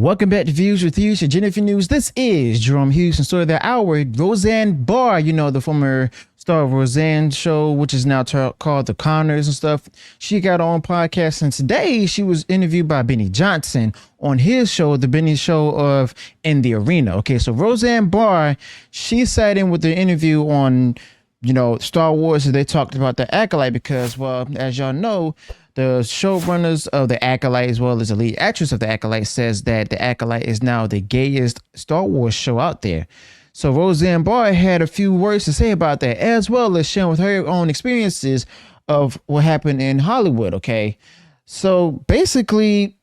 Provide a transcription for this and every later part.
Welcome back to Views with Hughes, your Jennifer News. This is Jerome Hughes, and story of the hour. Roseanne Barr, the former star of Roseanne show, which is now called The Conners and stuff. She got her own podcast, and today she was interviewed by Benny Johnson on his show, The Benny Show of In the Arena. Okay, so Roseanne Barr, she sat in with the interview on Star Wars, and they talked about the Acolyte because, well, as y'all know, the showrunners of the Acolyte, as well as the lead actress of the Acolyte, says that the Acolyte is now the gayest Star Wars show out there. So Roseanne Barr had a few words to say about that, as well as sharing with her own experiences of what happened in Hollywood. Okay, so basically,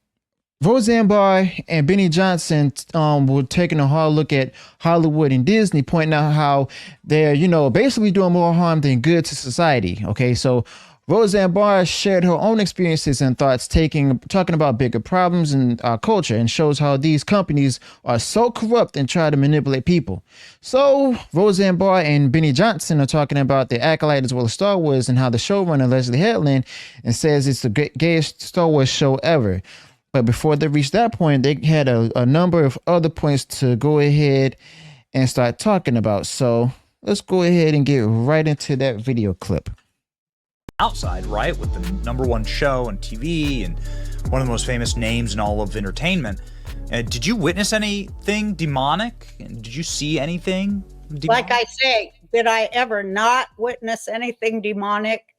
Roseanne Barr and Benny Johnson were taking a hard look at Hollywood and Disney, pointing out how they're, basically doing more harm than good to society. Okay, so Roseanne Barr shared her own experiences and thoughts talking about bigger problems in our culture, and shows how these companies are so corrupt and try to manipulate people. So Roseanne Barr and Benny Johnson are talking about the Acolyte as well as Star Wars, and how the showrunner Leslie Headland and says it's the gayest Star Wars show ever. But before they reached that point, they had a number of other points to go ahead and start talking about. So let's go ahead and get right into that video clip. Outside, right, with the #1 show on TV and one of the most famous names in all of entertainment. Did you witness anything demonic? Did you see anything demonic? Like I say, did I ever not witness anything demonic?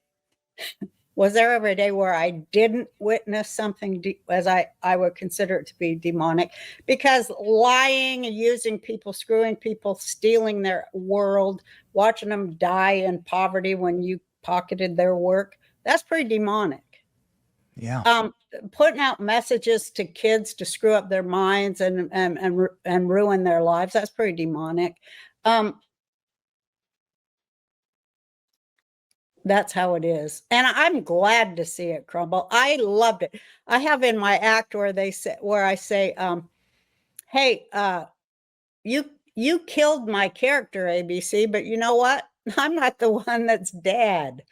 Was there ever a day where I didn't witness something as I would consider it to be demonic? Because lying and using people, screwing people, stealing their world, watching them die in poverty when you pocketed their work, that's pretty demonic. Yeah. Putting out messages to kids to screw up their minds and ruin their lives, that's pretty demonic. That's how it is. And I'm glad to see it crumble. I loved it. I have in my act where I say, hey, you killed my character, ABC, but you know what? I'm not the one that's dead.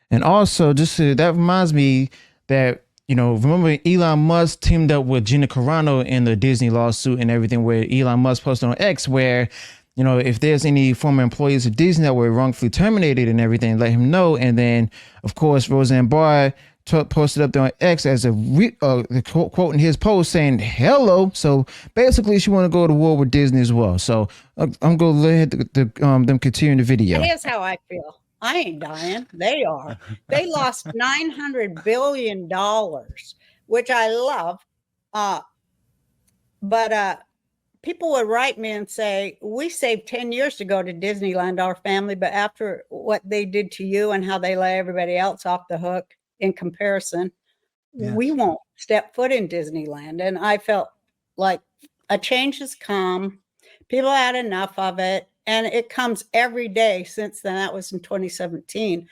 And also, that reminds me that, remember Elon Musk teamed up with Gina Carano in the Disney lawsuit and everything, where Elon Musk posted on X where, if there's any former employees of Disney that were wrongfully terminated and everything, let him know. And then, of course, Roseanne Barr posted up there on X as the quote in his post saying hello. So basically, she want to go to war with Disney as well. So I'm going to let them continue the video. Here's how I feel. I ain't dying. They are. They lost $900 billion, which I love. But people would write me and say, we saved 10 years to go to Disneyland, our family, but after what they did to you and how they let everybody else off the hook in comparison, we won't step foot in Disneyland. And I felt like a change has come. People had enough of it. And it comes every day since then. That was in 2017.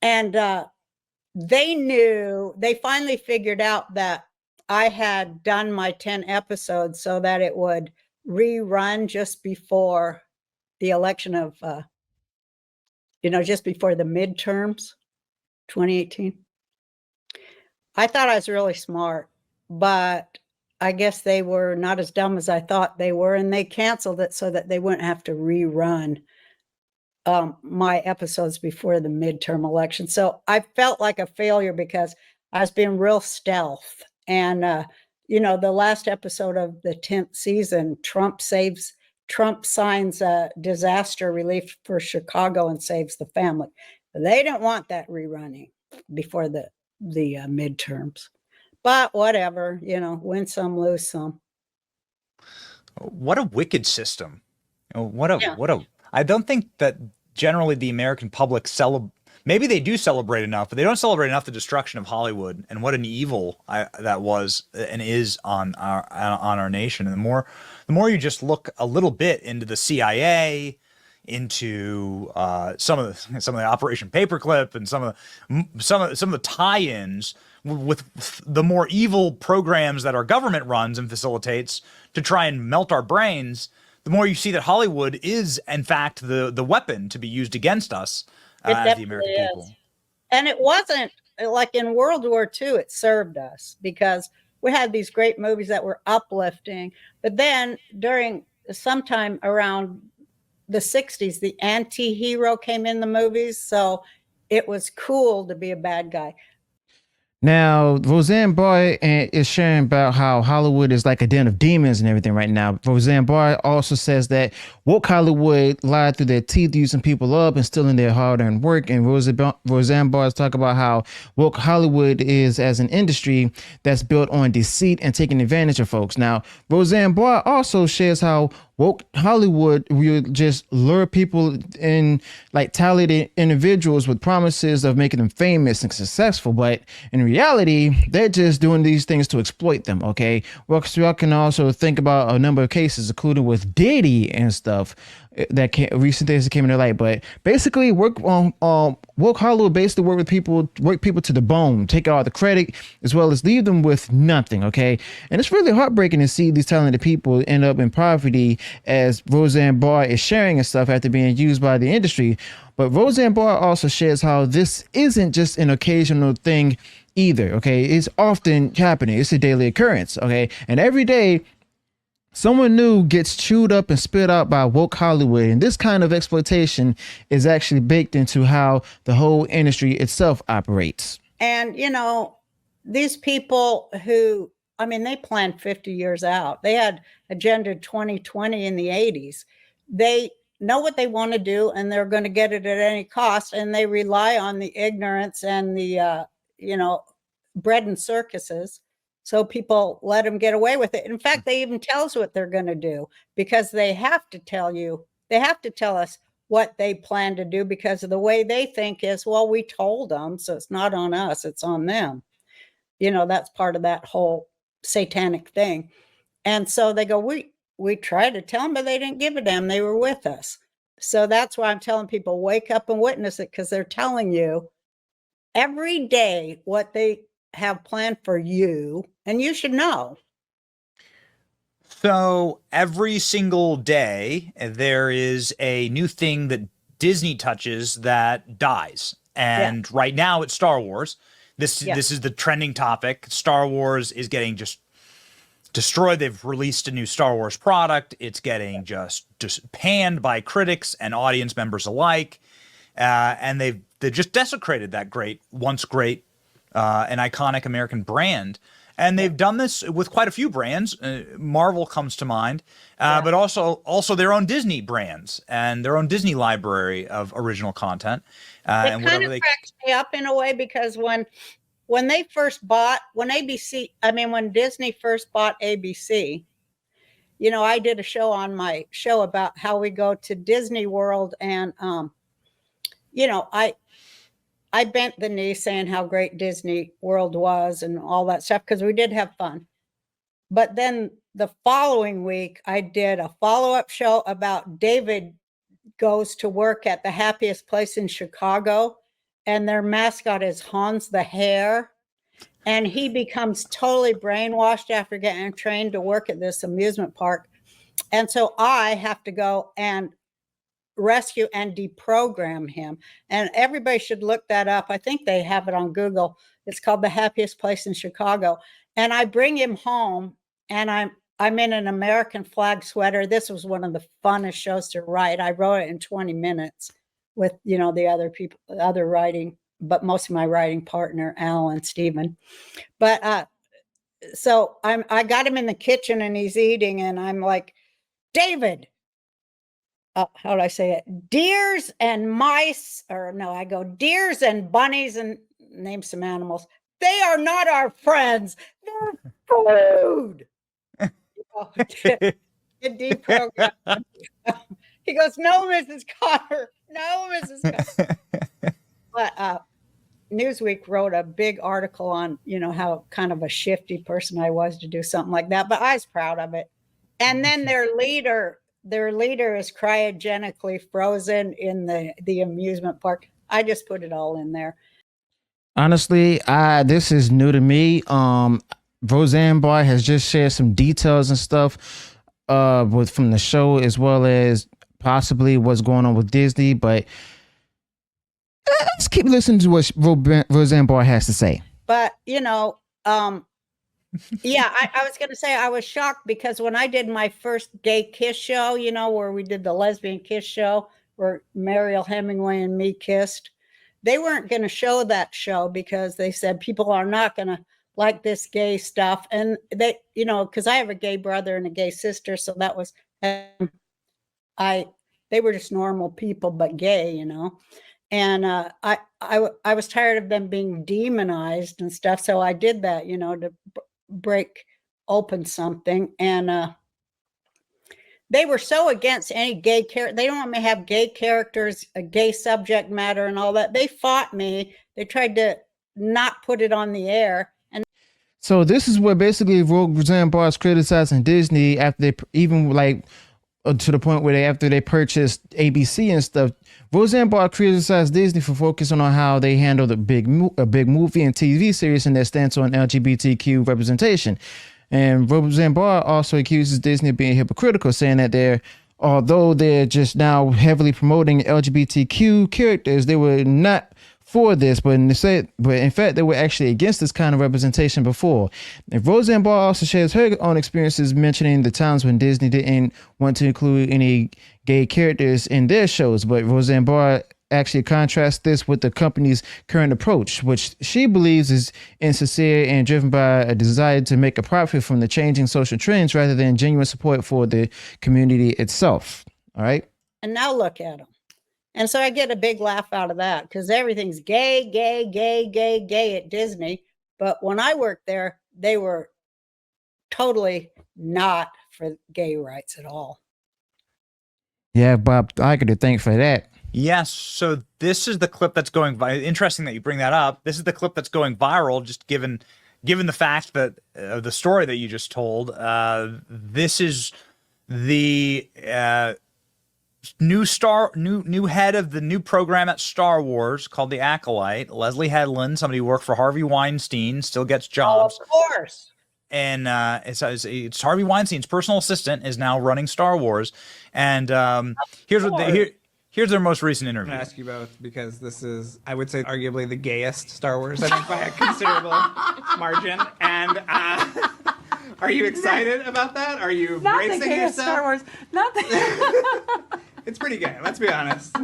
And they finally figured out that I had done my 10 episodes so that it would rerun just before the election of, just before the midterms, 2018. I thought I was really smart, but I guess they were not as dumb as I thought they were, and they canceled it so that they wouldn't have to rerun my episodes before the midterm election. So I felt like a failure because I was being real stealth. And, the last episode of the 10th season, Trump signs a disaster relief for Chicago and saves the family. They didn't want that rerunning before the midterms. But whatever, win some, lose some. What a wicked system. I don't think that generally the American public maybe they do celebrate enough, but they don't celebrate enough the destruction of Hollywood and what an evil that was and is on our nation. And the more you just look a little bit into the CIA, into some of the Operation Paperclip and some of the tie-ins with the more evil programs that our government runs and facilitates to try and melt our brains, the more you see that Hollywood is, in fact, the weapon to be used against us as the American people. And it wasn't like in World War II, it served us because we had these great movies that were uplifting. But then during sometime around the 60s, the anti-hero came in the movies. So it was cool to be a bad guy. Now, Roseanne Barr is sharing about how Hollywood is like a den of demons and everything right now. Roseanne Barr also says that woke Hollywood lied through their teeth, using people up and stealing their hard-earned work. And Roseanne Barr is talking about how woke Hollywood is as an industry that's built on deceit and taking advantage of folks. Now, Roseanne Barr also shares how woke Hollywood will just lure people in, like talented individuals with promises of making them famous and successful, but in reality they're just doing these things to exploit them. Okay, well, you can also think about a number of cases, including with Diddy and stuff, that recent days that came into light. But basically, woke Hollywood basically work people to the bone, take all the credit as well as leave them with nothing. Okay, and it's really heartbreaking to see these talented people end up in poverty, as Roseanne Barr is sharing and stuff after being used by the industry. But Roseanne Barr also shares how this isn't just an occasional thing either. Okay, it's often happening. It's a daily occurrence. Okay, and every day someone new gets chewed up and spit out by woke Hollywood. And this kind of exploitation is actually baked into how the whole industry itself operates. And, these people who, they planned 50 years out. They had Agenda 2020 in the 80s. They know what they want to do, and they're going to get it at any cost. And they rely on the ignorance and the, bread and circuses. So people let them get away with it. In fact, they even tell us what they're going to do, because they have to tell us what they plan to do, because of the way they think is, well, we told them, so it's not on us, it's on them. That's part of that whole satanic thing. And so they go, we tried to tell them, but they didn't give a damn. They were with us. So that's why I'm telling people, wake up and witness it, because they're telling you every day what they have planned for you, and you should know. So every single day there is a new thing that Disney touches that dies. And right now it's Star Wars. This is the trending topic. Star Wars is getting just destroyed. They've released a new Star Wars product. It's getting just panned by critics and audience members alike. And they've just desecrated that once great an iconic American brand. And they've done this with quite a few brands. Marvel comes to mind, but also their own Disney brands and their own Disney library of original content. It kind of cracks me up in a way, because when Disney first bought ABC, I did a show on my show about how we go to Disney World, and I bent the knee saying how great Disney World was and all that stuff, because we did have fun. But then the following week, I did a follow-up show about David goes to work at the happiest place in Chicago, and their mascot is Hans the Hare. And he becomes totally brainwashed after getting trained to work at this amusement park. And so I have to go and rescue and deprogram him. And everybody should look that up. I think they have it on Google. It's called The Happiest Place in Chicago. And I bring him home, and I'm in an American flag sweater. This was one of the funnest shows to write. I wrote it in 20 minutes with, the other people, other writing, but most of my writing partner, Al and Stephen. But so I got him in the kitchen, and he's eating, and I'm like, David, how do I say it? Deers and mice, or no, I go deers and bunnies, and name some animals. They are not our friends. They're food. Get deprogrammed. He goes, no, Mrs. Connor. No, Mrs. Connor. But Newsweek wrote a big article on, how kind of a shifty person I was to do something like that. But I was proud of it. And then their leader is cryogenically frozen in the amusement park. I just put it all in there. Honestly, this is new to me. Roseanne Barr has just shared some details and stuff from the show, as well as possibly what's going on with Disney. But Let's keep listening to what Roseanne Barr has to say. But, yeah, I was going to say I was shocked because when I did my first gay kiss show, where we did the lesbian kiss show where Mariel Hemingway and me kissed, they weren't going to show that show because they said people are not going to like this gay stuff. And they, because I have a gay brother and a gay sister. So that was, they were just normal people, but gay, And I was tired of them being demonized and stuff. So I did that, to break open something. And they were so against any gay character. They don't want me to have gay characters, a gay subject matter and all that. They fought me. They tried to not put it on the air. And so this is what basically Roseanne Barr is criticizing Disney after they even to the point where after they purchased ABC and stuff. Roseanne Barr criticized Disney for focusing on how they handled a big movie and TV series and their stance on LGBTQ representation. And Roseanne Barr also accuses Disney of being hypocritical, saying that although they're just now heavily promoting LGBTQ characters, they were not for this, but in fact, they were actually against this kind of representation before. And Roseanne Barr also shares her own experiences, mentioning the times when Disney didn't want to include any gay characters in their shows. But Roseanne Barr actually contrasts this with the company's current approach, which she believes is insincere and driven by a desire to make a profit from the changing social trends rather than genuine support for the community itself. All right. And now look at them. And so I get a big laugh out of that because everything's gay, gay, gay, gay, gay at Disney. But when I worked there, they were totally not for gay rights at all. Yeah, Bob Iger to thank for that. Yes. So this is the clip that's going viral. Interesting that you bring that up. This is the clip that's going viral, just given the fact that the story that you just told. This is the new head of the new program at Star Wars called The Acolyte, Leslie Headland, somebody who worked for Harvey Weinstein, still gets jobs. Oh, of course. And it's Harvey Weinstein's personal assistant is now running Star Wars. And here's their most recent interview. I'm going to ask you both because this is, I would say, arguably the gayest Star Wars, I think, by a considerable margin. And are you excited about that? Are you bracing yourself? Star Wars. Not the It's pretty gay, let's be honest.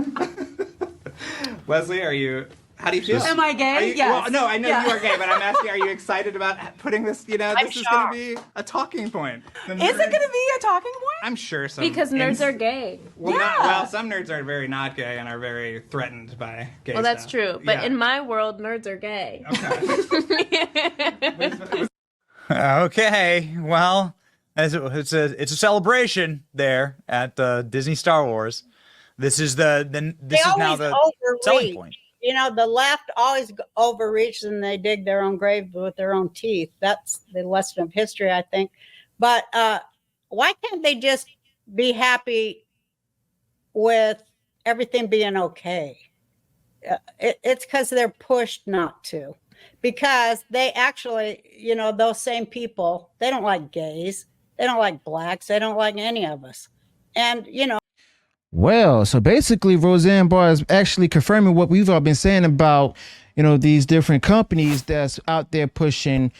Leslie, how do you feel? Am I gay? Yes. Well, no, I know you are gay, but I'm asking, are you excited about putting this, this is going to be a talking point. Is it going to be a talking point? I'm sure so. Because nerds are gay. Well, some nerds are very not gay and are very threatened by gay Well, that's stuff. true. But in my world, nerds are gay. Okay. Okay, well, it's a celebration there at Disney Star Wars. This is now the selling point. The left always overreach and they dig their own grave with their own teeth. That's the lesson of history, I think. But why can't they just be happy with everything being okay? It's because they're pushed not to. Because they actually, those same people, they don't like gays. They don't like blacks. They don't like any of us. And, Well, so basically Roseanne Barr is actually confirming what we've all been saying about, these different companies that's out there pushing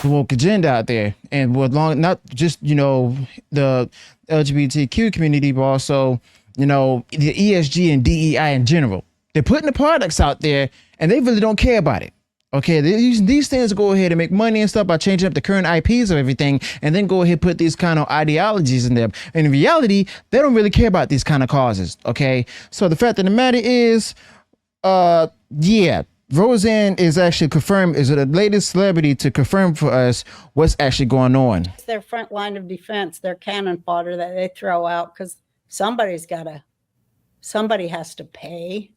the woke agenda out there. And not just, the LGBTQ community, but also, the ESG and DEI in general. They're putting the products out there and they really don't care about it. Okay, they're using these things to go ahead and make money and stuff by changing up the current IPs of everything and then go ahead and put these kind of ideologies in there. And in reality, they don't really care about these kind of causes, okay? So the fact of the matter is, Roseanne is actually is the latest celebrity to confirm for us what's actually going on. It's their front line of defense, their cannon fodder that they throw out because somebody has to pay.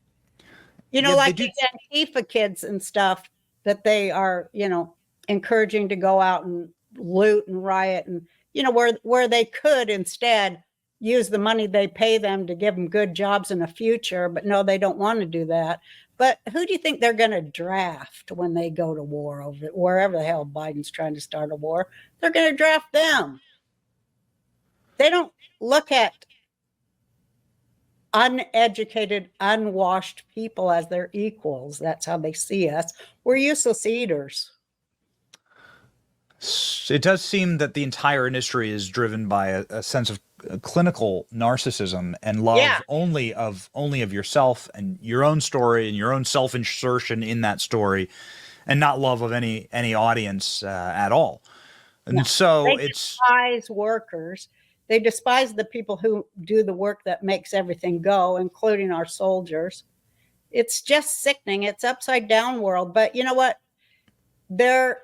Like these Antifa kids and stuff that they are, encouraging to go out and loot and riot and, where they could instead use the money they pay them to give them good jobs in the future. But no, they don't want to do that. But who do you think they're going to draft when they go to war over it? Wherever the hell Biden's trying to start a war, they're going to draft them. They don't look at uneducated, unwashed people as their equals. That's how they see us. We're useless eaters. It does seem that the entire industry is driven by a sense of clinical narcissism and love only of yourself and your own story and your own self-insertion in that story, and not love of any audience at all. And so they despise workers. They despise the people who do the work that makes everything go, including our soldiers. It's just sickening. It's upside down world. But you know what? They're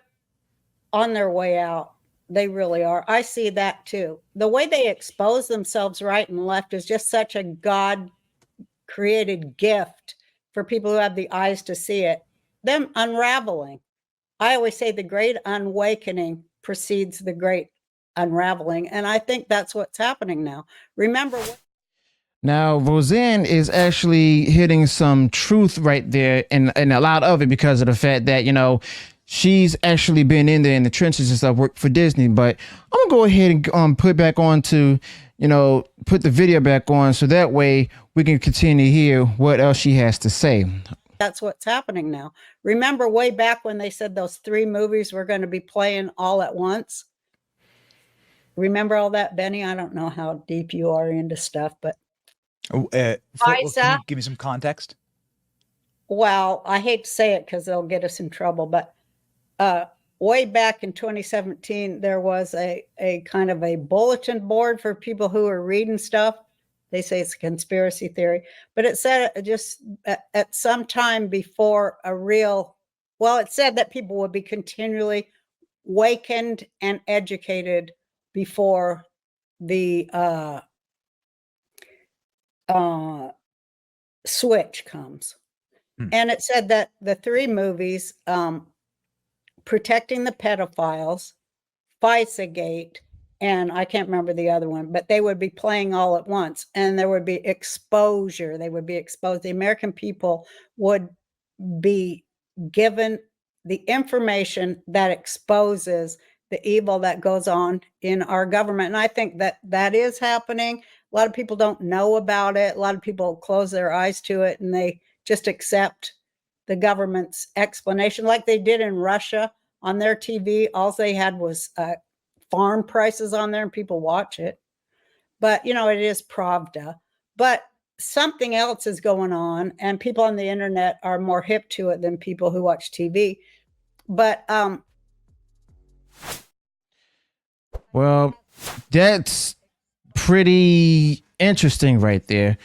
on their way out. They really are. I see that too. The way they expose themselves right and left is just such a God created gift for people who have the eyes to see it. Them unraveling. I always say the great awakening precedes the great unraveling. And I think that's what's happening now. Remember Now, Roseanne is actually hitting some truth right there, and a lot of it because of the fact that, you know, she's actually been in there in the trenches and stuff, worked for Disney. But I'm gonna go ahead and put back on to, you know, put the video back on so that way we can continue to hear what else she has to say. that's what's happening now. Remember way back when they said those 3 movies were going to be playing all at once? Remember all that, Benny? I don't know how deep you are into stuff, but can you give me some context? Well, I hate to say it because they'll get us in trouble, but way back in 2017, there was a kind of a bulletin board for people who are reading stuff. They say it's a conspiracy theory, but it said just at some time before it said that people would be continually wakened and educated before the switch comes. And it said that the 3 movies, Protecting the Pedophiles, FISA-gate, and I can't remember the other one, but they would be playing all at once, and there would be exposure. They would be exposed. The American people would be given the information that exposes the evil that goes on in our government. And I think that that is happening. A lot of people don't know about it. A lot of people close their eyes to it, and they just accept the government's explanation like they did in Russia on their TV. All they had was farm prices on there and people watch it. But, you know, it is Pravda. But something else is going on, and people on the internet are more hip to it than people who watch TV. But well, that's pretty interesting right there.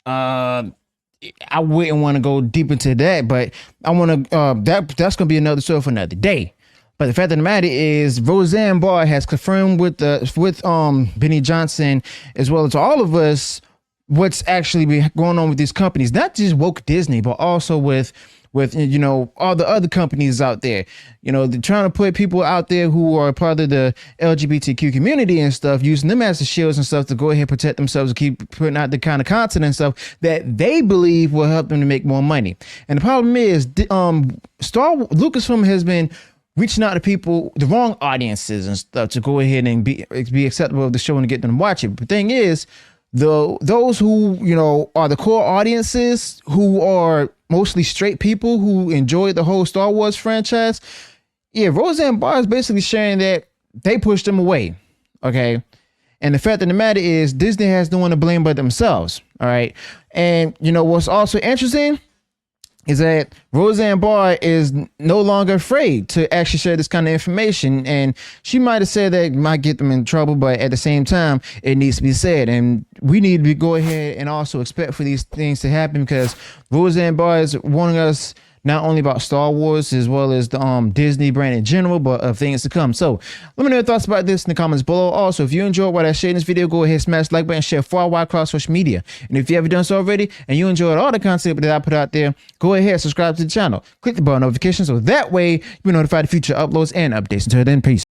I wouldn't want to go deep into that, but I want to that's gonna be another story for another day. But the fact of the matter is, Roseanne Barr has confirmed with Benny Johnson, as well as all of us, what's actually been going on with these companies, not just woke Disney, but also with you know, all the other companies out there. You know, they're trying to put people out there who are part of the LGBTQ community and stuff, using them as the shields and stuff to go ahead and protect themselves and keep putting out the kind of content and stuff that they believe will help them to make more money. And the problem is, Lucasfilm has been reaching out to people, the wrong audiences and stuff, to go ahead and be acceptable of the show and to get them to watch it. But the thing is, those who, you know, are the core audiences, who are mostly straight people who enjoy the whole Star Wars franchise, Roseanne Barr is basically sharing that they pushed them away. Okay. And the fact of the matter is, Disney has no one to blame but themselves. All right. And you know what's also interesting is that Roseanne Barr is no longer afraid to actually share this kind of information. And she might have said that it might get them in trouble, but at the same time, it needs to be said. And we need to go ahead and also expect for these things to happen, because Roseanne Barr is warning us not only about Star Wars as well as the Disney brand in general, but of things to come. So let me know your thoughts about this in the comments below. Also, if you enjoyed what I shared in this video, go ahead, smash the like button, share far wide across social media. And if you haven't done so already and you enjoyed all the content that I put out there, go ahead, subscribe to the channel, click the bell notification so that way you'll be notified of future uploads and updates. Until then, peace.